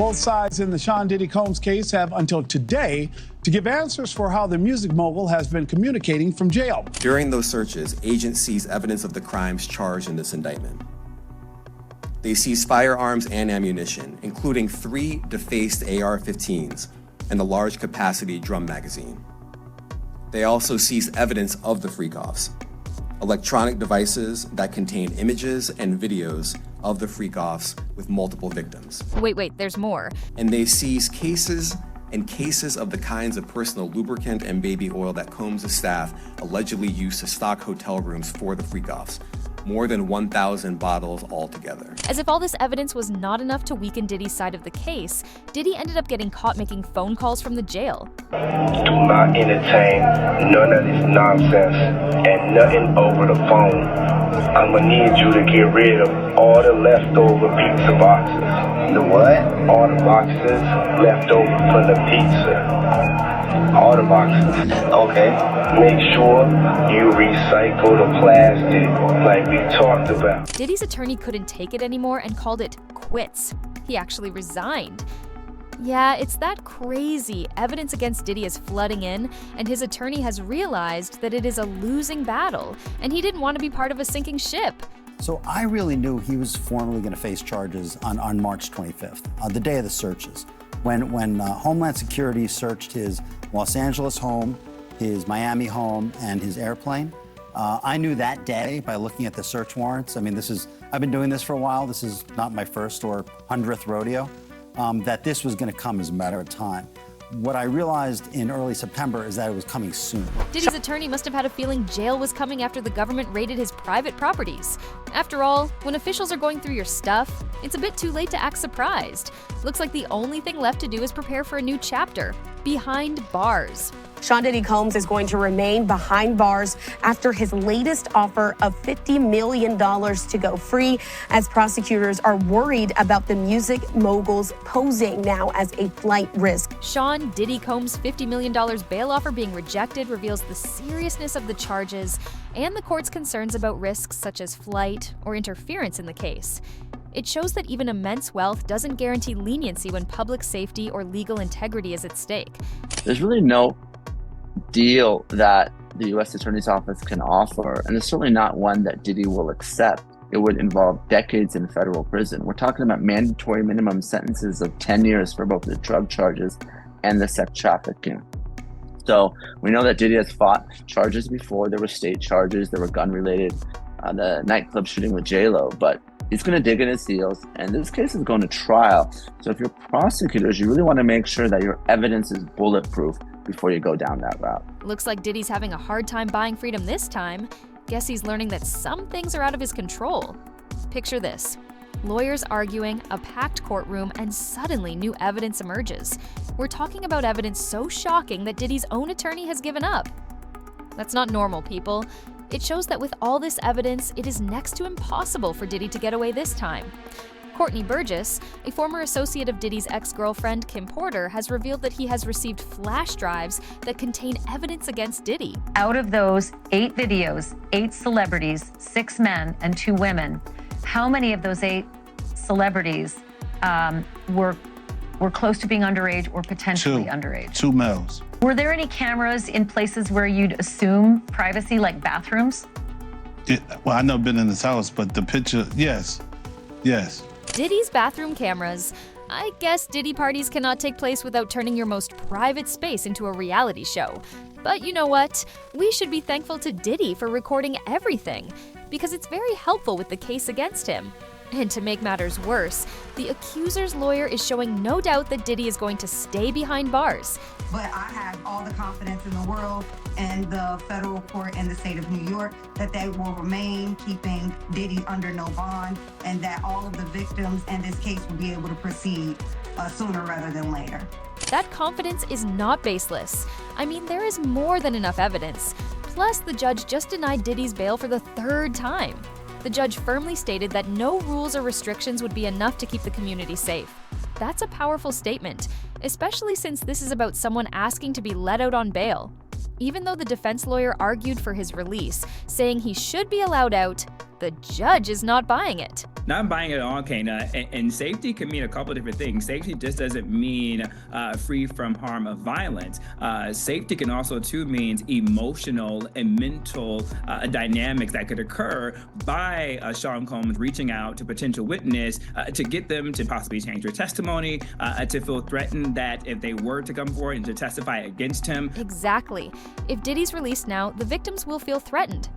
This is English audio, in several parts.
Both sides in the Sean Diddy Combs case have until today to give answers for how the music mogul has been communicating from jail. During those searches, agents seized evidence of the crimes charged in this indictment. They seized firearms and ammunition, including 3 defaced AR-15s and a large capacity drum magazine. They also seized evidence of the freak-offs, electronic devices that contain images and videos of the freak-offs with multiple victims. Wait, there's more. And they seized cases and cases of the kinds of personal lubricant and baby oil that Combs' staff allegedly used to stock hotel rooms for the freak-offs. More than 1,000 bottles altogether. As if all this evidence was not enough to weaken Diddy's side of the case, Diddy ended up getting caught making phone calls from the jail. Do not entertain none of this nonsense and nothing over the phone. I'm gonna need you to get rid of all the leftover pizza boxes. The what? All the boxes left over from the pizza. All the boxes. Okay. Make sure you recycle the plastic like we talked about. Diddy's attorney couldn't take it anymore and called it quits. He actually resigned. Yeah, it's that crazy. Evidence against Diddy is flooding in, and his attorney has realized that it is a losing battle, and he didn't want to be part of a sinking ship. So I really knew he was formally going to face charges on March 25th, the day of the searches, when Homeland Security searched his Los Angeles home, his Miami home, and his airplane. I knew that day by looking at the search warrants. I mean, I've been doing this for a while. This is not my first or 100th rodeo, that this was going to come as a matter of time. What I realized in early September is that it was coming soon. Diddy's attorney must have had a feeling jail was coming after the government raided his private properties. After all, when officials are going through your stuff, it's a bit too late to act surprised. Looks like the only thing left to do is prepare for a new chapter, behind bars. Sean Diddy Combs is going to remain behind bars after his latest offer of $50 million to go free, as prosecutors are worried about the music moguls posing now as a flight risk. Sean Diddy Combs' $50 million bail offer being rejected reveals the seriousness of the charges and the court's concerns about risks such as flight or interference in the case. It shows that even immense wealth doesn't guarantee leniency when public safety or legal integrity is at stake. There's really no deal that the U.S. Attorney's Office can offer, and it's certainly not one that Diddy will accept. It would involve decades in federal prison. We're talking about mandatory minimum sentences of 10 years for both the drug charges and the sex trafficking. So we know that Diddy has fought charges before. There were state charges, there were gun-related, the nightclub shooting with J-Lo, but he's going to dig in his heels, and this case is going to trial. So if you're prosecutors, you really want to make sure that your evidence is bulletproof before you go down that route. Looks like Diddy's having a hard time buying freedom this time. Guess he's learning that some things are out of his control. Picture this. Lawyers arguing, a packed courtroom, and suddenly new evidence emerges. We're talking about evidence so shocking that Diddy's own attorney has given up. That's not normal, people. It shows that with all this evidence, it is next to impossible for Diddy to get away this time. Courtney Burgess, a former associate of Diddy's ex-girlfriend Kim Porter, has revealed that he has received flash drives that contain evidence against Diddy. Out of those 8 videos, 8 celebrities, 6 men and 2 women, how many of those 8 celebrities were close to being underage or potentially underage? 2 males. Were there any cameras in places where you'd assume privacy, like bathrooms? Well, I've never been in this house, but the picture, yes. Diddy's bathroom cameras. I guess Diddy parties cannot take place without turning your most private space into a reality show. But you know what? We should be thankful to Diddy for recording everything, because it's very helpful with the case against him. And to make matters worse, the accuser's lawyer is showing no doubt that Diddy is going to stay behind bars. But I have all the confidence in the world in the federal court in the state of New York that they will remain keeping Diddy under no bond, and that all of the victims in this case will be able to proceed sooner rather than later. That confidence is not baseless. I mean, there is more than enough evidence. Plus, the judge just denied Diddy's bail for the 3rd time. The judge firmly stated that no rules or restrictions would be enough to keep the community safe. That's a powerful statement, especially since this is about someone asking to be let out on bail. Even though the defense lawyer argued for his release, saying he should be allowed out, the judge is not buying it. Not buying it at all, Kana. And safety can mean a couple different things. Safety just doesn't mean free from harm of violence. Safety can also too mean emotional and mental dynamics that could occur by Sean Combs reaching out to potential witness to get them to possibly change their testimony, to feel threatened that if they were to come forward and to testify against him. Exactly. If Diddy's released now, the victims will feel threatened.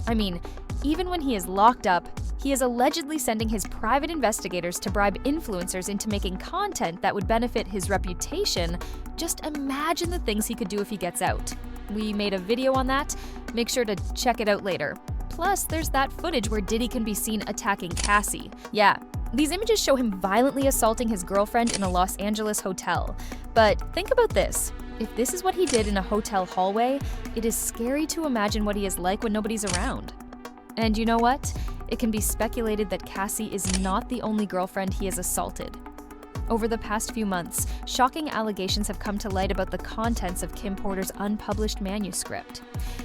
I mean, even when he is locked up, he is allegedly sending his private investigators to bribe influencers into making content that would benefit his reputation. Just imagine the things he could do if he gets out. We made a video on that. Make sure to check it out later. Plus, there's that footage where Diddy can be seen attacking Cassie. Yeah, these images show him violently assaulting his girlfriend in a Los Angeles hotel. But think about this. If this is what he did in a hotel hallway, it is scary to imagine what he is like when nobody's around. And you know what? It can be speculated that Cassie is not the only girlfriend he has assaulted. Over the past few months, shocking allegations have come to light about the contents of Kim Porter's unpublished manuscript.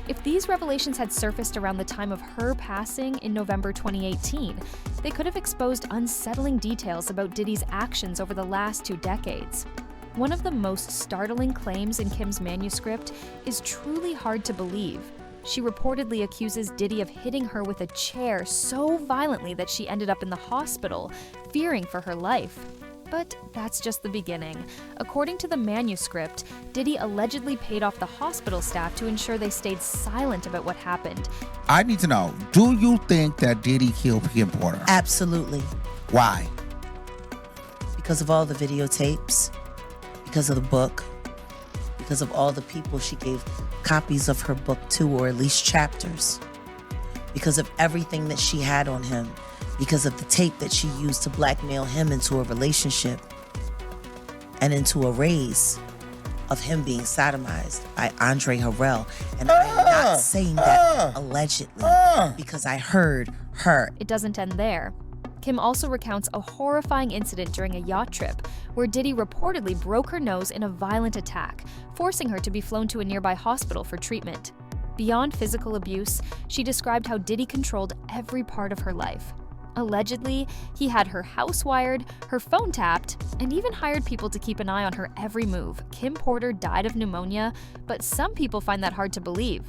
If these revelations had surfaced around the time of her passing in November 2018, they could have exposed unsettling details about Diddy's actions over the last 2 decades. One of the most startling claims in Kim's manuscript is truly hard to believe. She reportedly accuses Diddy of hitting her with a chair so violently that she ended up in the hospital, fearing for her life. But that's just the beginning. According to the manuscript, Diddy allegedly paid off the hospital staff to ensure they stayed silent about what happened. I need to know, do you think that Diddy killed Kim Porter? Absolutely. Why? Because of all the videotapes, because of the book, because of all the people she gave copies of her book to, or at least chapters, because of everything that she had on him, because of the tape that she used to blackmail him into a relationship and into a raise of him being sodomized by Andre Harrell. And I am not saying that allegedly because I heard her. It doesn't end there. Kim also recounts a horrifying incident during a yacht trip where Diddy reportedly broke her nose in a violent attack, forcing her to be flown to a nearby hospital for treatment. Beyond physical abuse, she described how Diddy controlled every part of her life. Allegedly, he had her house wired, her phone tapped, and even hired people to keep an eye on her every move. Kim Porter died of pneumonia, but some people find that hard to believe.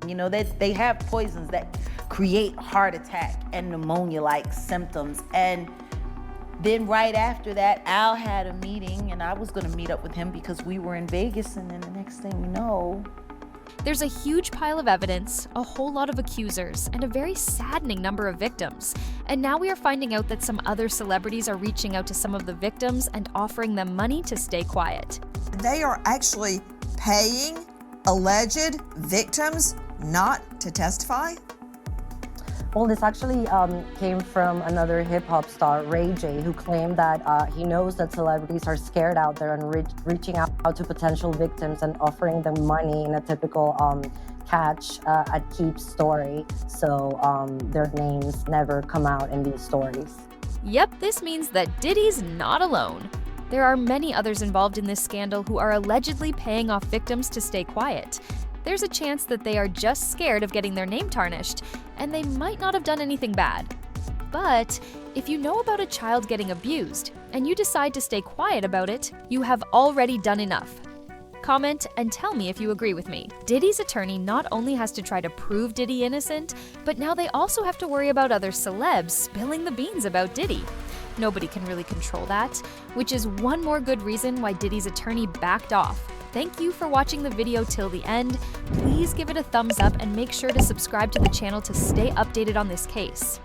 You know, they have poisons that create heart attack and pneumonia-like symptoms. And then right after that, Al had a meeting, and I was going to meet up with him because we were in Vegas, and then the next thing we know... There's a huge pile of evidence, a whole lot of accusers, and a very saddening number of victims. And now we are finding out that some other celebrities are reaching out to some of the victims and offering them money to stay quiet. They are actually paying alleged victims not to testify? Well, this actually came from another hip-hop star, Ray J, who claimed that he knows that celebrities are scared out there and reaching out to potential victims and offering them money in a typical catch at Keep's story. So their names never come out in these stories. Yep, this means that Diddy's not alone. There are many others involved in this scandal who are allegedly paying off victims to stay quiet. There's a chance that they are just scared of getting their name tarnished, and they might not have done anything bad. But if you know about a child getting abused, and you decide to stay quiet about it, you have already done enough. Comment and tell me if you agree with me. Diddy's attorney not only has to try to prove Diddy innocent, but now they also have to worry about other celebs spilling the beans about Diddy. Nobody can really control that, which is one more good reason why Diddy's attorney backed off. Thank you for watching the video till the end. Please give it a thumbs up and make sure to subscribe to the channel to stay updated on this case.